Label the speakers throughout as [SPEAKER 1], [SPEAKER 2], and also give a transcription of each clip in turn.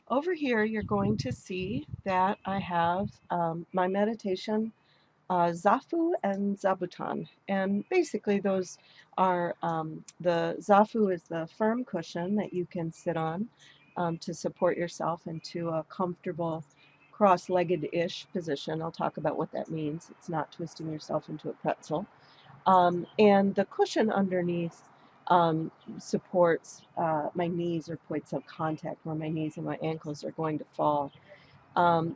[SPEAKER 1] Over here, you're going to see that I have my meditation Zafu and Zabuton. And basically, those are the Zafu is the firm cushion that you can sit on to support yourself into a comfortable cross-legged-ish position. I'll talk about what that means. It's not twisting yourself into a pretzel. And the cushion underneath supports my knees or points of contact where my knees and my ankles are going to fall.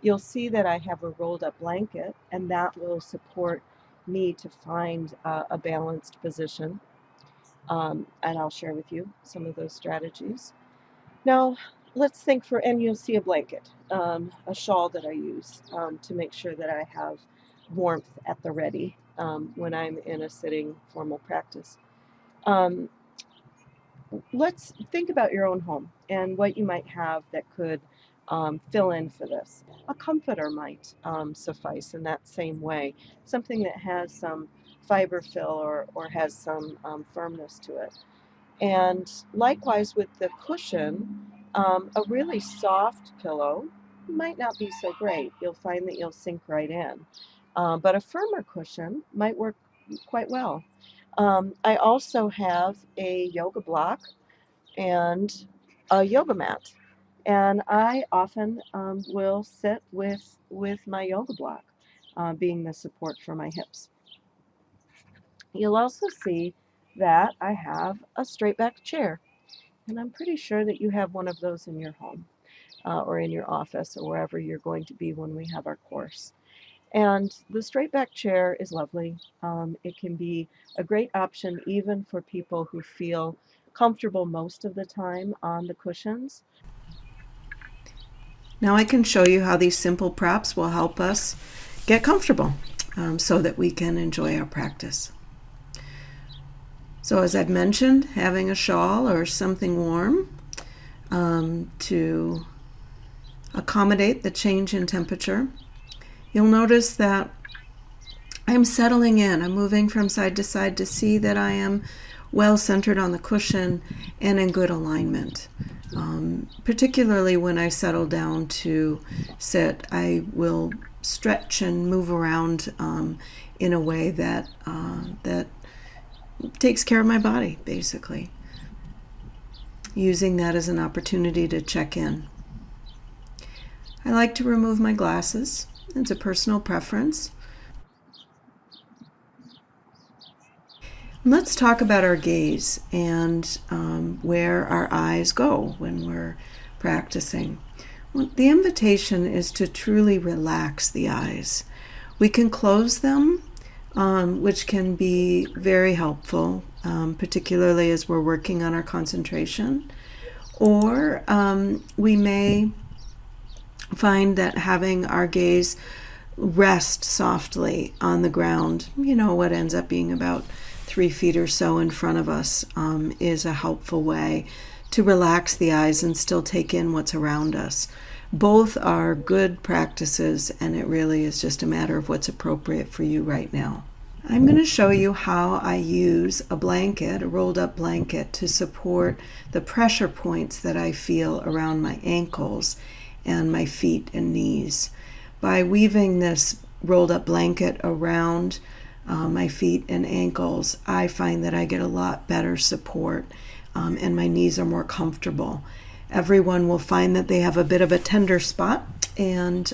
[SPEAKER 1] You'll see that I have a rolled up blanket, and that will support me to find a balanced position. And I'll share with you some of those strategies. Now, let's think and you'll see a blanket, a shawl that I use to make sure that I have warmth at the ready when I'm in a sitting formal practice. Um, let's think about your own home and what you might have that could fill in for this. A comforter might suffice in that same way, something that has some fiber fill or has some firmness to it. And likewise with the cushion, a really soft pillow might not be so great. You'll find that you'll sink right in. But a firmer cushion might work quite well. I also have a yoga block and a yoga mat. And I often will sit with my yoga block being the support for my hips. You'll also see that I have a straight back chair. And I'm pretty sure that you have one of those in your home or in your office or wherever you're going to be when we have our course. And the straight back chair is lovely. It can be a great option even for people who feel comfortable most of the time on the cushions.
[SPEAKER 2] Now I can show you how these simple props will help us get comfortable so that we can enjoy our practice. So as I've mentioned, having a shawl or something warm to accommodate the change in temperature. You'll notice that I'm settling in. I'm moving from side to side to see that I am well centered on the cushion and in good alignment. Particularly when I settle down to sit, I will stretch and move around in a way that takes care of my body, basically. Using that as an opportunity to check in. I like to remove my glasses. It's a personal preference. Let's talk about our gaze and where our eyes go when we're practicing. Well, the invitation is to truly relax the eyes. We can close them, which can be very helpful, particularly as we're working on our concentration. Or we may find that having our gaze rest softly on the ground, what ends up being about 3 feet or so in front of us, is a helpful way to relax the eyes and still take in what's around us. Both are good practices, and it really is just a matter of what's appropriate for you right now. I'm going to show you how I use a blanket, a rolled up blanket, to support the pressure points that I feel around my ankles and my feet and knees. By weaving this rolled up blanket around my feet and ankles, I find that I get a lot better support and my knees are more comfortable. Everyone will find that they have a bit of a tender spot, and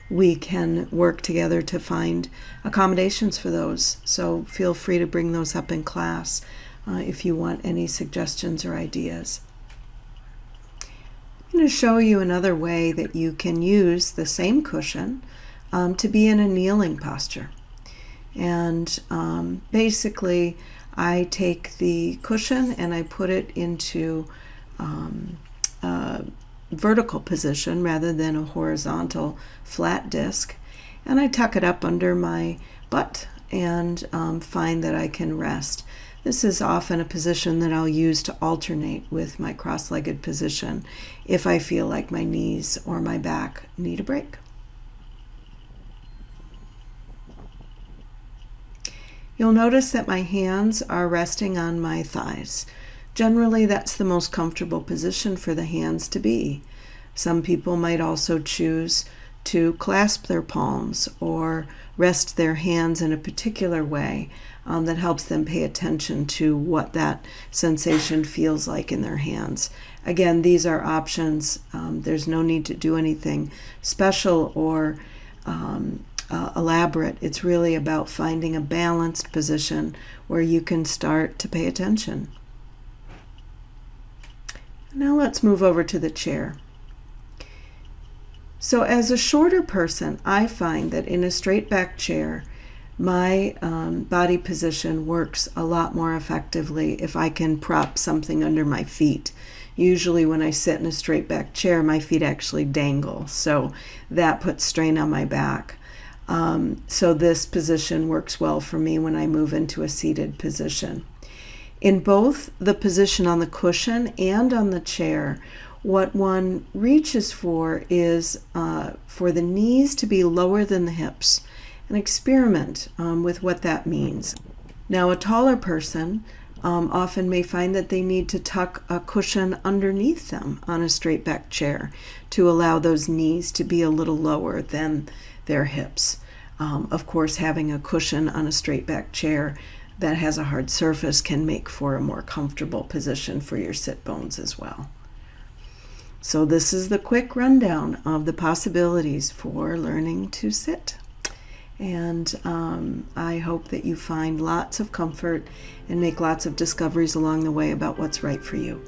[SPEAKER 2] we can work together to find accommodations for those. So feel free to bring those up in class if you want any suggestions or ideas. I'm going to show you another way that you can use the same cushion to be in a kneeling posture. And basically, I take the cushion and I put it into a vertical position rather than a horizontal flat disc. And I tuck it up under my butt and find that I can rest. This is often a position that I'll use to alternate with my cross-legged position if I feel like my knees or my back need a break. You'll notice that my hands are resting on my thighs. Generally, that's the most comfortable position for the hands to be. Some people might also choose to clasp their palms or rest their hands in a particular way that helps them pay attention to what that sensation feels like in their hands. Again, these are options. There's no need to do anything special or elaborate. It's really about finding a balanced position where you can start to pay attention. Now let's move over to the chair. So as a shorter person, I find that in a straight back chair, my body position works a lot more effectively if I can prop something under my feet. Usually when I sit in a straight back chair, my feet actually dangle, so that puts strain on my back. So this position works well for me when I move into a seated position. In both the position on the cushion and on the chair, what one reaches for is for the knees to be lower than the hips, and experiment with what that means. Now, a taller person often may find that they need to tuck a cushion underneath them on a straight back chair to allow those knees to be a little lower than their hips. Of course, having a cushion on a straight back chair that has a hard surface can make for a more comfortable position for your sit bones as well. So this is the quick rundown of the possibilities for learning to sit. And I hope that you find lots of comfort and make lots of discoveries along the way about what's right for you.